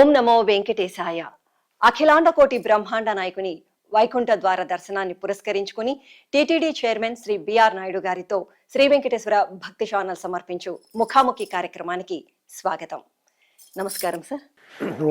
ఓం నమో వెంకటేశాయ. అఖిలాండ కోటి బ్రహ్మాండ నాయకుని వైకుంఠ ద్వార దర్శనాన్ని పురస్కరించుకుని TTD chairman Shri BR Naidu గారితో శ్రీ వెంకటేశ్వర భక్తి ఛానల్ సమర్పించు ముఖాముఖి కార్యక్రమానికి స్వాగతం. నమస్కారం సార్.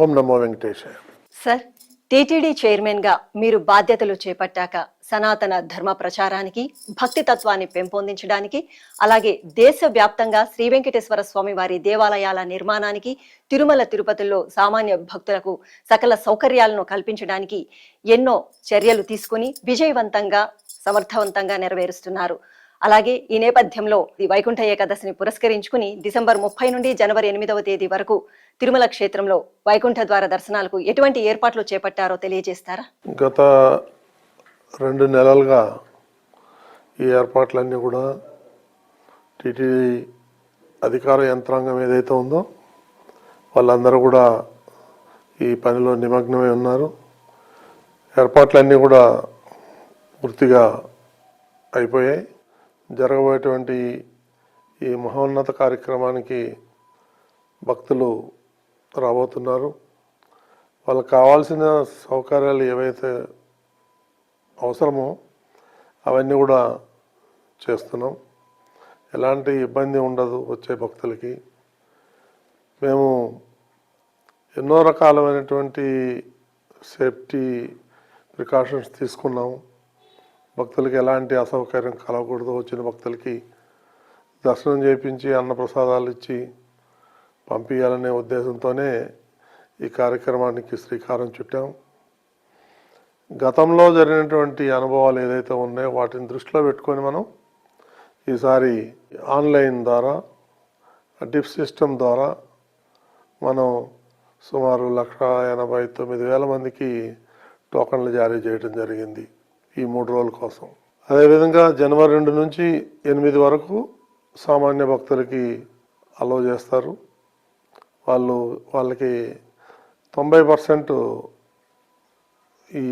ఓం నమో వెంకటేశాయ. సార్, టీటీడీ చైర్మన్ గా మీరు బాధ్యతలు చేపట్టాక సనాతన ధర్మ ప్రచారానికి, భక్తి తత్వాన్ని పెంపొందించడానికి, అలాగే దేశవ్యాప్తంగా శ్రీ వెంకటేశ్వర స్వామి వారి దేవాలయాల నిర్మాణానికి, తిరుమల తిరుపతిలో సామాన్య భక్తులకు సకల సౌకర్యాలను కల్పించడానికి ఎన్నో చర్యలు తీసుకుని విజయవంతంగా సమర్థవంతంగా నెరవేరుస్తున్నారు. అలాగే ఈ నేపథ్యంలో వైకుంఠ ఏకాదశిని పురస్కరించుకుని డిసెంబర్ 30 నుండి జనవరి 8వ తేదీ వరకు తిరుమల క్షేత్రంలో వైకుంఠ ద్వార దర్శనాలకు ఎటువంటి ఏర్పాట్లు చేపట్టారో తెలియజేస్తారా? గత 2 నెలలుగా ఈ ఏర్పాట్లన్నీ కూడా టీటీడీ అధికార యంత్రాంగం ఏదైతే ఉందో వాళ్ళందరూ కూడా ఈ పనిలో నిమగ్నమై ఉన్నారు. ఏర్పాట్లన్నీ కూడా పూర్తిగా అయిపోయాయి. జరగబోయేటువంటి ఈ మహోన్నత కార్యక్రమానికి భక్తులు రాబోతున్నారు. వాళ్ళకి కావాల్సిన సౌకర్యాలు ఏవైతే అవసరమో అవన్నీ కూడా చేస్తున్నాం. ఎలాంటి ఇబ్బంది ఉండదు వచ్చే భక్తులకి. మేము ఎన్నో రకాలైనటువంటి సేఫ్టీ ప్రికాషన్స్ తీసుకున్నాము. భక్తులకి ఎలాంటి అసౌకర్యం కలగకూడదు. వచ్చిన భక్తులకి దర్శనం చేయించి అన్నప్రసాదాలు ఇచ్చి పంపించాలనే ఉద్దేశంతోనే ఈ కార్యక్రమానికి శ్రీకారం చుట్టాం. గతంలో జరిగినటువంటి అనుభవాలు ఏదైతే ఉన్నాయో వాటిని దృష్టిలో పెట్టుకొని మనం ఈసారి ఆన్లైన్ ద్వారా డిప్ సిస్టమ్ ద్వారా మనం సుమారు 1,89,000 మందికి టోకన్లు జారీ చేయడం జరిగింది ఈ 3 రోజుల కోసం. అదేవిధంగా జనవరి 2 నుంచి 8 వరకు సామాన్య భక్తులకి అలౌ చేస్తారు. వాళ్ళకి 90% ఈ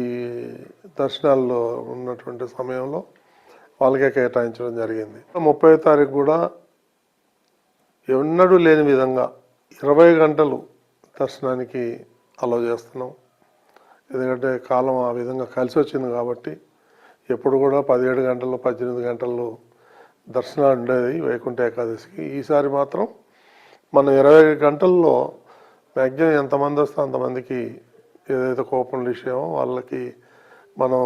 దర్శనాల్లో ఉన్నటువంటి సమయంలో వాళ్ళకే కేటాయించడం జరిగింది. 30వ తారీఖు కూడా ఎన్నడూ లేని విధంగా 20 గంటలు దర్శనానికి అలౌ చేస్తున్నాం. ఎందుకంటే కాలం ఆ విధంగా కలిసి వచ్చింది కాబట్టి ఎప్పుడు కూడా 17 గంటలు 18 గంటలు దర్శనాలు ఉండేది వైకుంఠ ఏకాదశికి. ఈసారి మాత్రం మనం 20 గంటల్లో మ్యాక్సిమం ఎంతమంది వస్తే అంతమందికి ఏదైతే కూపన్లు ఇచ్చామో వాళ్ళకి మనం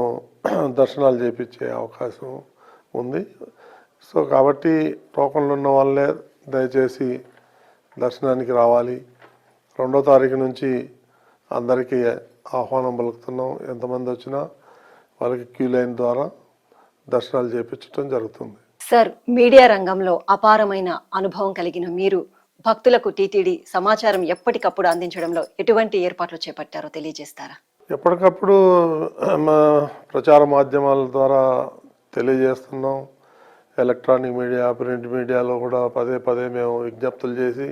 దర్శనాలు చేయించే అవకాశం ఉంది. సో కాబట్టి టోకన్లు ఉన్న వాళ్ళే దయచేసి దర్శనానికి రావాలి. 2వ తారీఖు నుంచి అందరికీ ఆహ్వానం పలుకుతున్నాం. ఎంతమంది వచ్చినా వాళ్ళకి క్యూ లైన్ ద్వారా దర్శనాలు చేయించడం జరుగుతుంది. సార్, మీడియా రంగంలో అపారమైన అనుభవం కలిగిన మీరు భక్తులకు టీటీడీ సమాచారం ఎప్పటికప్పుడు అందించడంలో ఎటువంటి ఏర్పాట్లు చేపట్టారో తెలియజేస్తారా? ఎప్పటికప్పుడు ప్రచార మాధ్యమాల ద్వారా తెలియజేస్తున్నాం. ఎలక్ట్రానిక్ మీడియా, ప్రింట్ మీడియాలో కూడా పదే పదే మేము విజ్ఞప్తులు చేసి,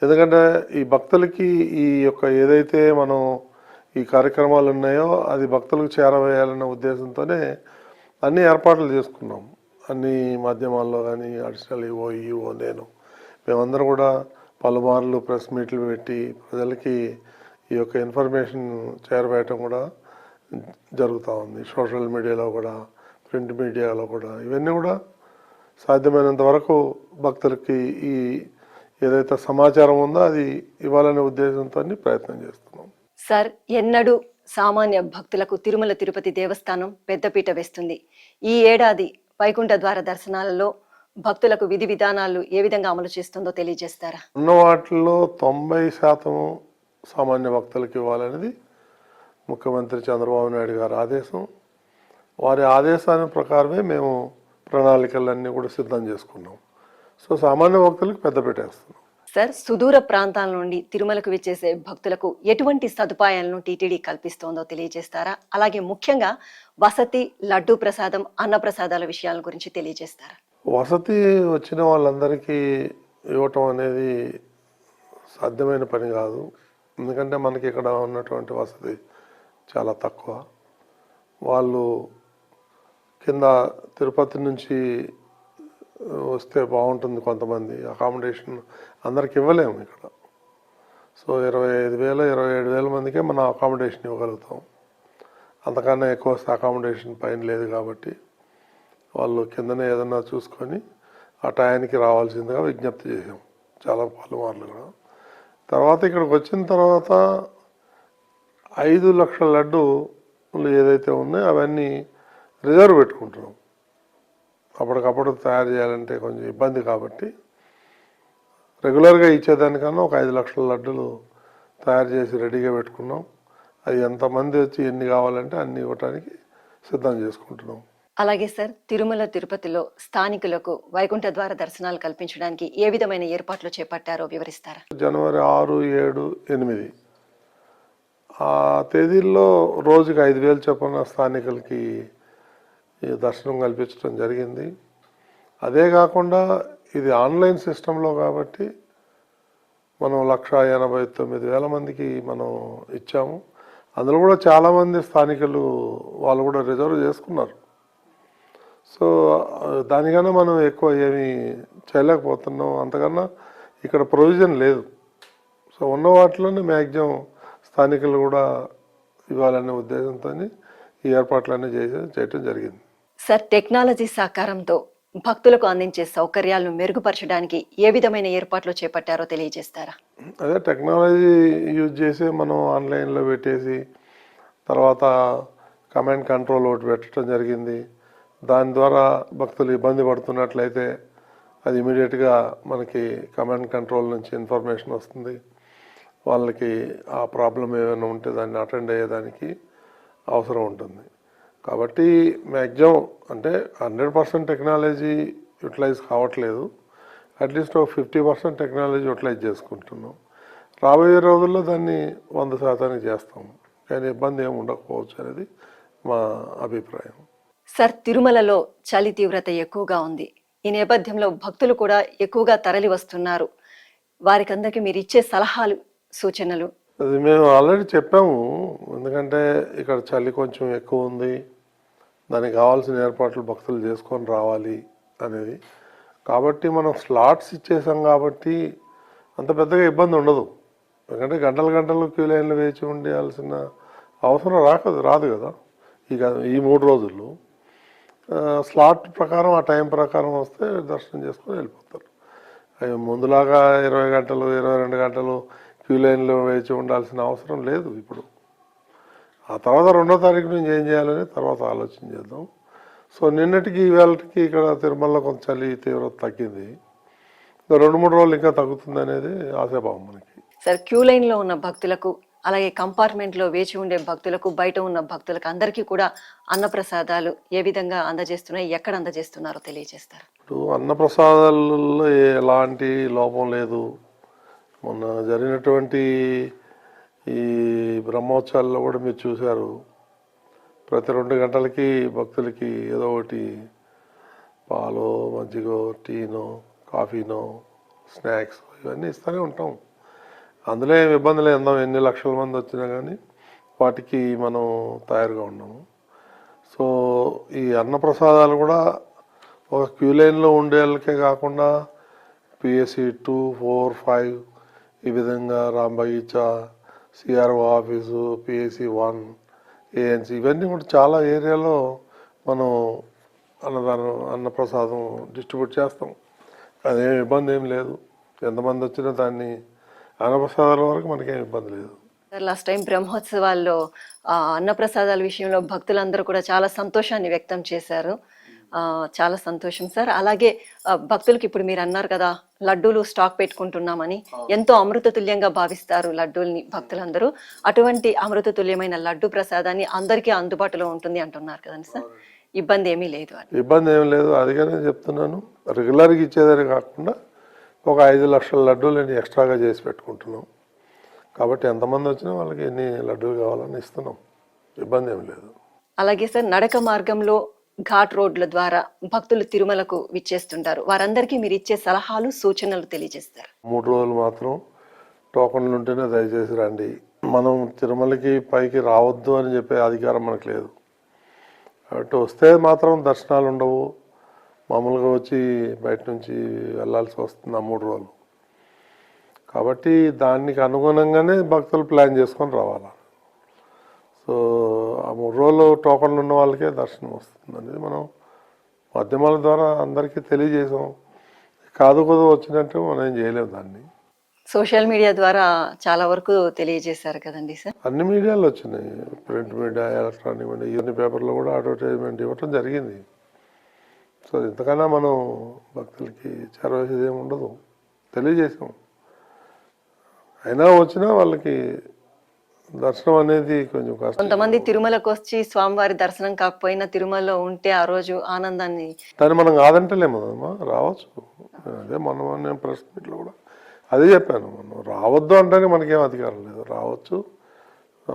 ఎందుకంటే ఈ భక్తులకి ఈ యొక్క ఏదైతే మనం ఈ కార్యక్రమాలు ఉన్నాయో అది భక్తులకు చేరవేయాలన్న ఉద్దేశంతోనే అన్ని ఏర్పాట్లు చేసుకున్నాం. అన్ని మాధ్యమాల్లో కానీ అడిషనల్ ఈఓ మేమందరం కూడా పలుమార్లు ప్రెస్ మీట్లు పెట్టి ప్రజలకి ఈ యొక్క ఇన్ఫర్మేషన్ చేరవేయటం కూడా జరుగుతూ ఉంది. సోషల్ మీడియాలో కూడా, ప్రింట్ మీడియాలో కూడా ఇవన్నీ కూడా సాధ్యమైనంత వరకు భక్తులకి ఈ ఏదైతే సమాచారం ఉందో అది ఇవ్వాలనే ఉద్దేశంతో ప్రయత్నం చేస్తున్నాం. సార్, ఎన్నడూ సామాన్య భక్తులకు తిరుమల తిరుపతి దేవస్థానం పెద్దపీట వేస్తుంది. ఈ ఏడాది వైకుంఠ ద్వార దర్శనాలలో భక్తులకు విధి విధానాలు ఏ విధంగా అమలు చేస్తుందో తెలియజేస్తారా? ఉన్న వాటిల్లో 90% సామాన్య భక్తులకు ఇవ్వాలనేది ముఖ్యమంత్రి చంద్రబాబు నాయుడు గారి ఆదేశం. వారి ఆదేశాల ప్రకారమే మేము ప్రణాళికలన్నీ కూడా సిద్ధం చేసుకున్నాం. సో సామాన్య భక్తులకు పెద్దపీట వేస్తున్నాం. సార్, సుదూర ప్రాంతాల నుండి తిరుమలకు విచ్చేసే భక్తులకు ఎటువంటి సదుపాయాలను టీటీడీ కల్పిస్తోందో తెలియజేస్తారా? అలాగే ముఖ్యంగా వసతి, లడ్డూ ప్రసాదం, అన్న ప్రసాదాల విషయాల గురించి తెలియజేస్తారా? వసతి వచ్చిన వాళ్ళందరికీ ఇవ్వటం అనేది సాధ్యమైన పని కాదు. ఎందుకంటే మనకి ఇక్కడ ఉన్నటువంటి వసతి చాలా తక్కువ. వాళ్ళు కింద తిరుపతి నుంచి వస్తే బాగుంటుంది. కొంతమంది అకామిడేషన్ అందరికి ఇవ్వలేము ఇక్కడ. సో 25,000 27,000 మందికే మనం అకామిడేషన్ ఇవ్వగలుగుతాం. అంతకన్నా ఎక్కువ అకామిడేషన్ పైన లేదు కాబట్టి వాళ్ళు కిందనే ఏదన్నా చూసుకొని ఆ టయానికి రావాల్సిందిగా విజ్ఞప్తి చేసాం చాలా పలుమార్లు కూడా. తర్వాత ఇక్కడికి వచ్చిన తర్వాత 5 లక్షల లడ్డూలు ఏదైతే ఉన్నాయో అవన్నీ రిజర్వ్ పెట్టుకుంటున్నాం. అప్పటికప్పుడు తయారు చేయాలంటే కొంచెం ఇబ్బంది కాబట్టి రెగ్యులర్గా ఇచ్చేదానికన్నా ఒక 5 లక్షల లడ్డూలు తయారు చేసి రెడీగా పెట్టుకున్నాం. అది ఎంతమంది వచ్చి ఎన్ని కావాలంటే అన్ని ఇవ్వటానికి సిద్ధం చేసుకుంటున్నాం. అలాగే సార్, తిరుమల తిరుపతిలో స్థానికులకు వైకుంఠ ద్వార దర్శనాలు కల్పించడానికి ఏ విధమైన ఏర్పాట్లు చేపట్టారో వివరిస్తారా? జనవరి 6, 7, 8 ఆ తేదీల్లో రోజుకి 5,000 చొప్పున స్థానికులకి ఈ దర్శనం కల్పించడం జరిగింది. అదే కాకుండా ఇది ఆన్లైన్ సిస్టంలో కాబట్టి మనం 1,89,000 మందికి మనం ఇచ్చాము. అందులో కూడా చాలామంది స్థానికులు వాళ్ళు కూడా రిజర్వ్ చేసుకున్నారు. సో దానికన్నా మనం ఎక్కువ ఏమీ చేయలేకపోతున్నాం. అంతకన్నా ఇక్కడ ప్రొవిజన్ లేదు. సో ఉన్న వాటిలోనే మ్యాక్సిమం స్థానికులు కూడా ఇవ్వాలనే ఉద్దేశంతో ఈ ఏర్పాట్లన్నీ చేయటం జరిగింది. సార్, టెక్నాలజీ సహకారంతో భక్తులకు అందించే సౌకర్యాలను మెరుగుపరచడానికి ఏ విధమైన ఏర్పాట్లు చేపట్టారో తెలియజేస్తారా? అదే టెక్నాలజీ యూజ్ చేసి మనం ఆన్లైన్లో పెట్టేసి తర్వాత కమాండ్ కంట్రోల్ ఒకటి పెట్టడం జరిగింది. దాని ద్వారా భక్తులు ఇబ్బంది పడుతున్నట్లయితే అది ఇమీడియట్గా మనకి కమాండ్ కంట్రోల్ నుంచి ఇన్ఫర్మేషన్ వస్తుంది. వాళ్ళకి ఆ ప్రాబ్లం ఏమైనా ఉంటే దాన్ని అటెండ్ అయ్యేదానికి అవసరం ఉంటుంది. కాబట్టి మ్యాక్సిమం అంటే 100% టెక్నాలజీ యూటిలైజ్ కావట్లేదు. అట్లీస్ట్ ఒక 50% టెక్నాలజీ యూటిలైజ్ చేసుకుంటున్నాం. రాబోయే రోజుల్లో దాన్ని 100% చేస్తాము. కానీ ఇబ్బంది ఏమి ఉండకపోవచ్చు అనేది మా అభిప్రాయం. సార్, తిరుమలలో చలి తీవ్రత ఎక్కువగా ఉంది. ఈ నేపథ్యంలో భక్తులు కూడా ఎక్కువగా తరలి వస్తున్నారు. వారికందరికీ మీరు ఇచ్చే సలహాలు, సూచనలు? అది మేము ఆల్రెడీ చెప్పాము. ఎందుకంటే ఇక్కడ చలి కొంచెం ఎక్కువ ఉంది, దానికి కావాల్సిన ఏర్పాట్లు భక్తులు చేసుకొని రావాలి అనేది. కాబట్టి మనం స్లాట్స్ ఇచ్చేసాం కాబట్టి అంత పెద్దగా ఇబ్బంది ఉండదు. ఎందుకంటే గంటలు గంటలు క్యూ లైన్లు వేచి ఉండాల్సిన అవసరం రాదు కదా. ఈ 3 రోజుల్లో స్లాట్ ప్రకారం ఆ టైం ప్రకారం వస్తే దర్శనం చేసుకొని వెళ్ళిపోతారు. ముందులాగా 20 గంటలు 22 గంటలు క్యూ లైన్లో వేచి ఉండాల్సిన అవసరం లేదు ఇప్పుడు. ఆ తర్వాత 2వ తారీఖు నుంచి ఏం చేయాలని తర్వాత ఆలోచన చేద్దాం. సో నిన్నటికి ఇవాళకి ఇక్కడ తిరుమలలో కొంత చలి తీవ్రత తగ్గింది. ఇంకా 2-3 రోజులు ఇంకా తగ్గుతుంది అనేది ఆశాభావం మనకి. సార్, క్యూ లైన్లో ఉన్న భక్తులకు, అలాగే కంపార్ట్మెంట్లో వేచి ఉండే భక్తులకు, బయట ఉన్న భక్తులకు అందరికీ కూడా అన్నప్రసాదాలు ఏ విధంగా అందజేస్తున్నాయి, ఎక్కడ అందజేస్తున్నారో తెలియజేస్తారు? ఇప్పుడు అన్నప్రసాదాలలో ఎలాంటి లోపం లేదు. మొన్న జరిగినటువంటి ఈ బ్రహ్మోత్సవాల్లో కూడా మీరు చూశారు. ప్రతి 2 గంటలకి భక్తులకి ఏదో ఒకటి పాలో, మజ్జిగో, టీనో, కాఫీనో, స్నాక్స్ ఇవన్నీ ఇస్తూనే ఉంటాం. అందులో ఏమి ఇబ్బంది లేదు. ఎన్ని లక్షల మంది వచ్చినా కానీ వాటికి మనం తయారుగా ఉన్నాము. సో ఈ అన్నప్రసాదాలు కూడా ఒక క్యూ లైన్లో ఉండే వాళ్ళకే కాకుండా పిఎస్సి 2, 4, 5 ఈ విధంగా Rambagicha, CRO office, PSC 1, ANC ఇవన్నీ కూడా చాలా ఏరియాలో మనం అన్నప్రసాదం డిస్ట్రిబ్యూట్ చేస్తాం. అదేం ఇబ్బంది ఏం లేదు. ఎంతమంది వచ్చినా దాన్ని అన్నప్రసాదాల వరకు మనకేం ఇబ్బంది లేదు. లాస్ట్ టైం బ్రహ్మోత్సవాల్లో అన్నప్రసాదాల విషయంలో భక్తులందరూ కూడా చాలా సంతోషాన్ని వ్యక్తం చేశారు. చాలా సంతోషం సార్. అలాగే భక్తులకి ఇప్పుడు మీరు అన్నారు కదా, లడ్డూలు స్టాక్ పెట్టుకుంటున్నామని, ఎంతో అమృత తుల్యంగా భావిస్తారు లడ్డూల్ని భక్తులందరూ. అటువంటి అమృత తుల్యమైన లడ్డు ప్రసాదాన్ని అందరికీ అందుబాటులో ఉంటుంది అంటున్నారు కదండి సార్. ఇబ్బంది ఏమీ లేదు అని? ఇబ్బంది ఏమీ లేదు. అదిగానే చెప్తున్నాను. రెగ్యులర్గా ఇచ్చేదని కాకుండా ఒక 5 లక్షల లడ్డూలని ఎక్స్ట్రాగా చేసి పెట్టుకుంటున్నాం. కాబట్టి ఎంతమంది వచ్చినా వాళ్ళకి ఎన్ని లడ్డూలు కావాలని ఇస్తున్నాం. ఇబ్బంది ఏమి లేదు. అలాగే సార్, నడక మార్గంలో ఘాట్ రోడ్ల ద్వారా భక్తులు తిరుమలకు విచ్చేస్తుంటారు. వారందరికీ మీరు ఇచ్చే సలహాలు, సూచనలు తెలియజేస్తారు? 3 రోజులు మాత్రం టోకన్లు ఉంటేనే దయచేసి రండి. మనం తిరుమలకి పైకి రావద్దు అని చెప్పే అధికారం మనకు లేదు. కాబట్టి వస్తే మాత్రం దర్శనాలు ఉండవు. మామూలుగా వచ్చి బయట నుంచి వెళ్ళాల్సి వస్తుంది ఆ 3 రోజులు. కాబట్టి దానికి అనుగుణంగానే భక్తులు ప్లాన్ చేసుకొని రావాలి. సో ఆ 3 రోజులు టోకన్లు ఉన్న వాళ్ళకే దర్శనం వస్తుంది అనేది మనం మాధ్యమాల ద్వారా అందరికీ తెలియజేసాం. కాదు వచ్చినట్టు మనం ఏం చేయలేము దాన్ని. సోషల్ మీడియా ద్వారా చాలా వరకు తెలియజేశారు కదండి సార్. అన్ని మీడియాలో వచ్చినాయి, ప్రింట్ మీడియా, ఎలక్ట్రానిక్ మీడియా, ఇవన్నీ పేపర్లో కూడా అడ్వర్టైజ్మెంట్ ఇవ్వటం జరిగింది. సో ఇంతకన్నా మనం భక్తులకి చేరవేసేది ఏమి ఉండదు, తెలియజేసాం. అయినా వచ్చినా వాళ్ళకి దర్శనం అనేది కొంచెం కష్టం. కొంతమంది తిరుమలకు వచ్చి స్వామివారి దర్శనం కాకపోయినా తిరుమలలో ఉంటే ఆ రోజు ఆనందాన్ని దాన్ని మనం కాదంటలేము కదమ్మా, రావచ్చు. అదే నేను ప్రెస్ మీట్లో కూడా అదే చెప్పాను, మనం రావద్దు అంటే మనకేం అధికారం లేదు, రావచ్చు,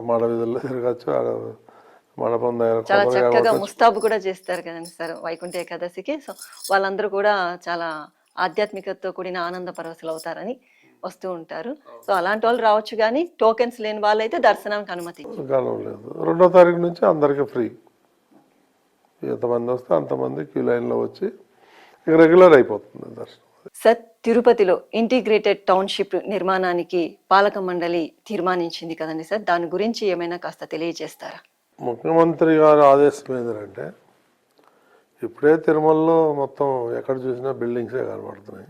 మాడ వీధుల్లో తిరగచ్చు, మండపం చాలా చక్కగా దగ్గర ముస్తాబు కూడా చేస్తారు కదండి సార్ వైకుంఠ ఏకాదశికి. సో వాళ్ళందరూ కూడా చాలా ఆధ్యాత్మికతతో కూడిన ఆనంద పరవశులు అవుతారని వస్తూ ఉంటారు. సో అలాంటి వాళ్ళు రావచ్చు, కానీ టోకెన్స్ లేని వాళ్ళైతే దర్శనానికి అనుమతి లేదు. 2వ తారీఖు నుంచి అందరికీ ఫ్రీ, ఎంతమంది వస్తే అంతమంది క్యూ లైన్లో వచ్చి ఇక రెగ్యులర్ అయిపోతుంది దర్శనం. సార్, తిరుపతిలో ఇంటిగ్రేటెడ్ టౌన్షిప్ నిర్మాణానికి పాలక మండలి తీర్మానించింది కదండి సార్, దాని గురించి ఏమైనా కాస్త తెలియజేస్తారా? ముఖ్యమంత్రి గారి ఆదేశం ఏంటంటే, ఇప్పుడే తిరుమలలో మొత్తం ఎక్కడ చూసినా బిల్డింగ్సే కనబడుతున్నాయి.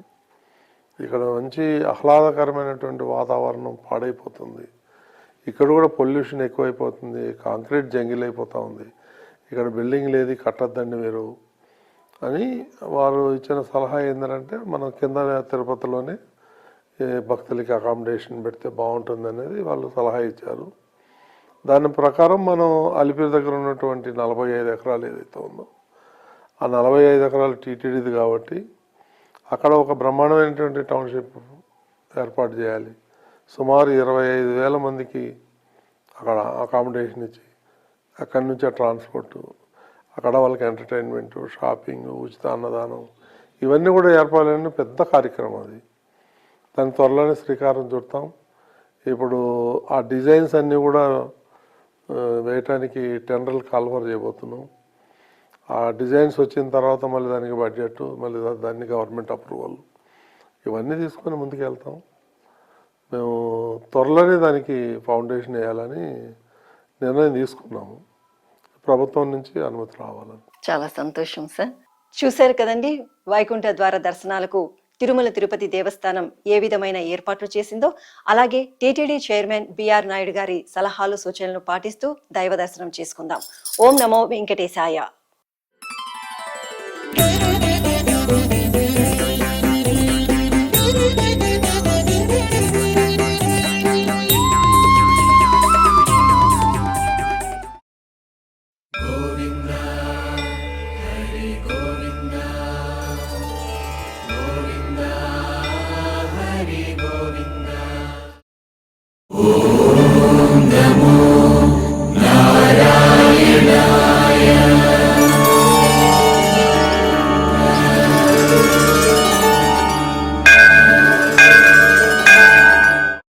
ఇక్కడ మంచి ఆహ్లాదకరమైనటువంటి వాతావరణం పాడైపోతుంది. ఇక్కడ కూడా పొల్యూషన్ ఎక్కువైపోతుంది, కాంక్రీట్ జంగిల్ అయిపోతూ ఉంది. ఇక్కడ బిల్డింగ్ లేదు, కట్టద్దండి మీరు అని వారు ఇచ్చిన సలహా ఏంటంటే, మనం కింద తిరుపతిలోనే భక్తులకి అకామిడేషన్ పెడితే బాగుంటుంది అనేది వాళ్ళు సలహా ఇచ్చారు. దాని ప్రకారం మనం అలిపిరి దగ్గర ఉన్నటువంటి 45 ఎకరాలు ఏదైతే ఉందో, ఆ 45 ఎకరాలు టీటీడీది కాబట్టి అక్కడ ఒక బ్రహ్మాండమైనటువంటి టౌన్షిప్ ఏర్పాటు చేయాలి. సుమారు 25,000 మందికి అక్కడ అకామిడేషన్ ఇచ్చి, అక్కడి నుంచి ట్రాన్స్పోర్టు, అక్కడ వాళ్ళకి ఎంటర్టైన్మెంటు, షాపింగ్, ఉచిత అన్నదానం, ఇవన్నీ కూడా ఏర్పాటైన పెద్ద కార్యక్రమం అది. దాని త్వరలోనే శ్రీకారం చుడతాం. ఇప్పుడు ఆ డిజైన్స్ అన్నీ కూడా వేయటానికి టెండర్లు కాల్వర్ చేయబోతున్నాం. ఆ డిజైన్స్ వచ్చిన తర్వాత మళ్ళీ దానికి బడ్జెట్, మళ్ళీ దాన్ని గవర్నమెంట్ అప్రూవల్, ఇవన్నీ తీసుకొని ముందుకు వెళ్తాం. మేము త్వరలోనే దానికి ఫౌండేషన్ వేయాలని నిర్ణయం తీసుకున్నాము. ప్రభుత్వం నుంచి అనుమతి రావాలని. చాలా సంతోషం సార్. చూశారు కదండి, వైకుంఠ ద్వార దర్శనాలకు తిరుమల తిరుపతి దేవస్థానం ఏ విధమైన ఏర్పాట్లు చేసిందో, అలాగే టీటీడీ చైర్మన్ బిఆర్ నాయుడు గారి సలహాలు సూచనలు పాటిస్తూ దైవ దర్శనం చేసుకుందాం. ఓం నమో వెంకటేశాయ.